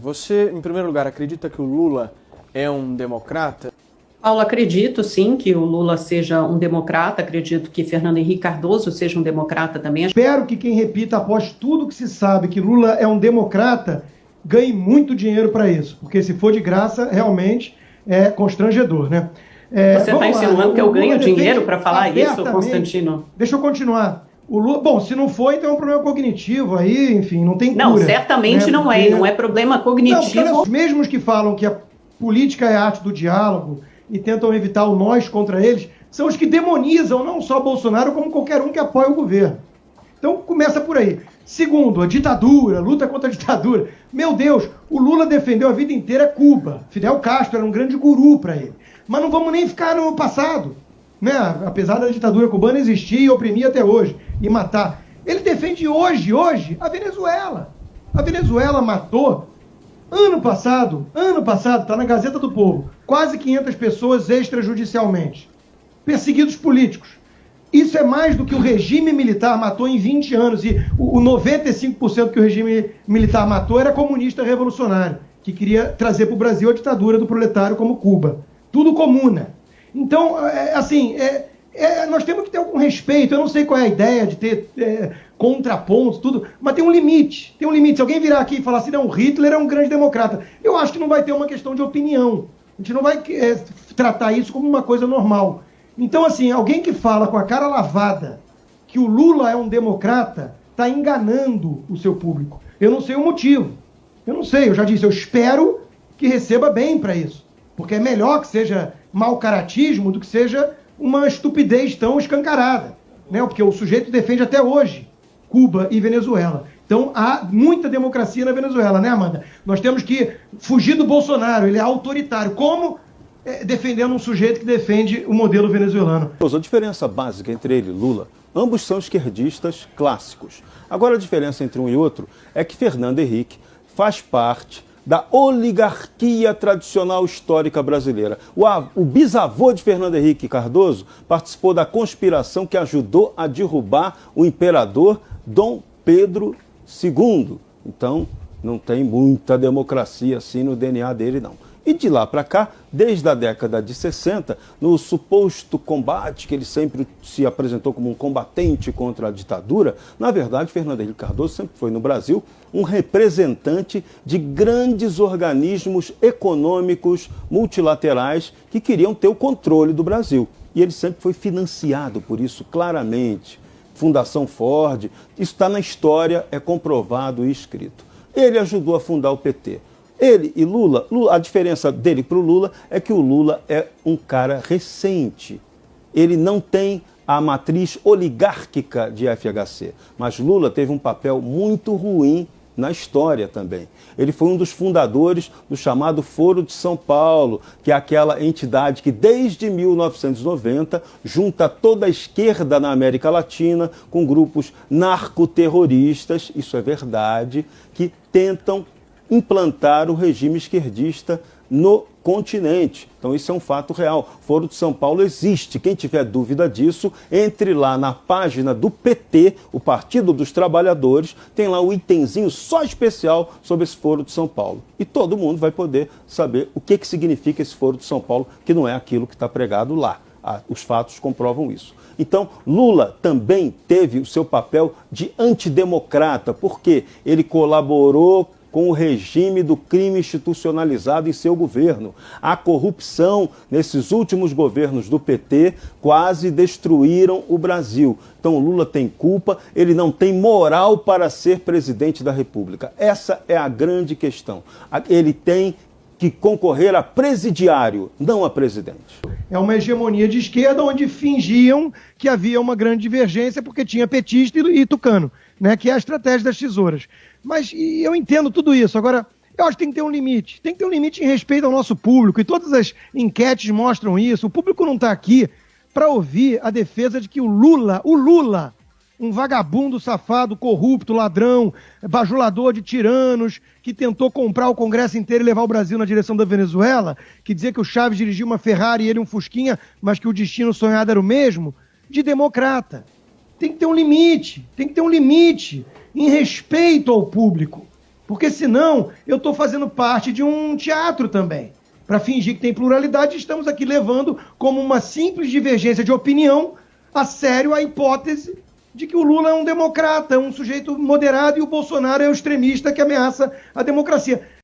Você, em primeiro lugar, acredita que o Lula é um democrata? Paulo, acredito sim que o Lula seja um democrata, acredito que Fernando Henrique Cardoso seja um democrata também. Espero que quem repita após tudo que se sabe que Lula é um democrata ganhe muito dinheiro para isso, porque se for de graça, realmente é constrangedor, né? Você está insinuando que eu ganho dinheiro para falar isso, Constantino? Deixa eu continuar. O Lula, bom, se não for, então é um problema cognitivo aí, enfim, não tem cura. Não, certamente né? Não é problema cognitivo. Não, os mesmos que falam que a política é a arte do diálogo e tentam evitar o nós contra eles, são os que demonizam não só Bolsonaro, como qualquer um que apoia o governo. Então começa por aí. Segundo, a ditadura, luta contra a ditadura. Meu Deus, o Lula defendeu a vida inteira Cuba. Fidel Castro era um grande guru para ele. Mas não vamos nem ficar no passado, né? Apesar da ditadura cubana existir e oprimir até hoje, e matar. Ele defende hoje, a Venezuela. A Venezuela matou, ano passado, está na Gazeta do Povo, quase 500 pessoas extrajudicialmente. Perseguidos políticos. Isso é mais do que o regime militar matou em 20 anos. E o 95% que o regime militar matou era comunista revolucionário, que queria trazer para o Brasil a ditadura do proletário como Cuba. Tudo comuna. Então, nós temos que ter algum respeito. Eu não sei qual é a ideia de ter contrapontos, tudo, mas tem um limite. Tem um limite. Se alguém virar aqui e falar assim, não, Hitler é um grande democrata, eu acho que não vai ter uma questão de opinião. A gente não vai tratar isso como uma coisa normal. Então, assim, alguém que fala com a cara lavada que o Lula é um democrata está enganando o seu público. Eu não sei o motivo. Eu não sei, eu já disse, eu espero que receba bem para isso. Porque é melhor que seja mau caratismo do que seja uma estupidez tão escancarada, né? Porque o sujeito defende até hoje Cuba e Venezuela. Então há muita democracia na Venezuela, né, Amanda? Nós temos que fugir do Bolsonaro, ele é autoritário. Como defendendo um sujeito que defende o modelo venezuelano? A diferença básica entre ele e Lula, ambos são esquerdistas clássicos. Agora a diferença entre um e outro é que Fernando Henrique faz parte da oligarquia tradicional histórica brasileira. O bisavô de Fernando Henrique Cardoso participou da conspiração que ajudou a derrubar o imperador Dom Pedro II. Então, não tem muita democracia assim no DNA dele, não. E de lá para cá, desde a década de 60, no suposto combate, que ele sempre se apresentou como um combatente contra a ditadura, na verdade, Fernando Henrique Cardoso sempre foi, no Brasil, um representante de grandes organismos econômicos multilaterais que queriam ter o controle do Brasil. E ele sempre foi financiado por isso, claramente. Fundação Ford, isso está na história, é comprovado e escrito. Ele ajudou a fundar o PT. Ele e Lula, a diferença dele para o Lula é que o Lula é um cara recente. Ele não tem a matriz oligárquica de FHC, mas Lula teve um papel muito ruim na história também. Ele foi um dos fundadores do chamado Foro de São Paulo, que é aquela entidade que desde 1990 junta toda a esquerda na América Latina com grupos narcoterroristas, isso é verdade, que tentam implantar o regime esquerdista no continente. Então isso é um fato real. Foro de São Paulo existe. Quem tiver dúvida disso, entre lá na página do PT, o Partido dos Trabalhadores, tem lá um itemzinho só especial sobre esse Foro de São Paulo. E todo mundo vai poder saber o que significa esse Foro de São Paulo, que não é aquilo que está pregado lá. Os fatos comprovam isso. Então, Lula também teve o seu papel de antidemocrata, porque ele colaborou com o regime do crime institucionalizado em seu governo. A corrupção nesses últimos governos do PT quase destruíram o Brasil. Então Lula tem culpa, ele não tem moral para ser presidente da República. Essa é a grande questão. Ele tem que concorrer a presidiário, não a presidente. É uma hegemonia de esquerda onde fingiam que havia uma grande divergência porque tinha petista e tucano, né, que é a estratégia das tesouras. Mas eu entendo tudo isso. Agora, eu acho que tem que ter um limite. Tem que ter um limite em respeito ao nosso público. E todas as enquetes mostram isso. O público não está aqui para ouvir a defesa de que o Lula, um vagabundo, safado, corrupto, ladrão, bajulador de tiranos, que tentou comprar o Congresso inteiro e levar o Brasil na direção da Venezuela, que dizia que o Chaves dirigia uma Ferrari e ele um Fusquinha, mas que o destino sonhado era o mesmo, de democrata. Tem que ter um limite em respeito ao público. Porque senão eu estou fazendo parte de um teatro também. Para fingir que tem pluralidade, estamos aqui levando como uma simples divergência de opinião a sério a hipótese de que o Lula é um democrata, um sujeito moderado e o Bolsonaro é um extremista que ameaça a democracia.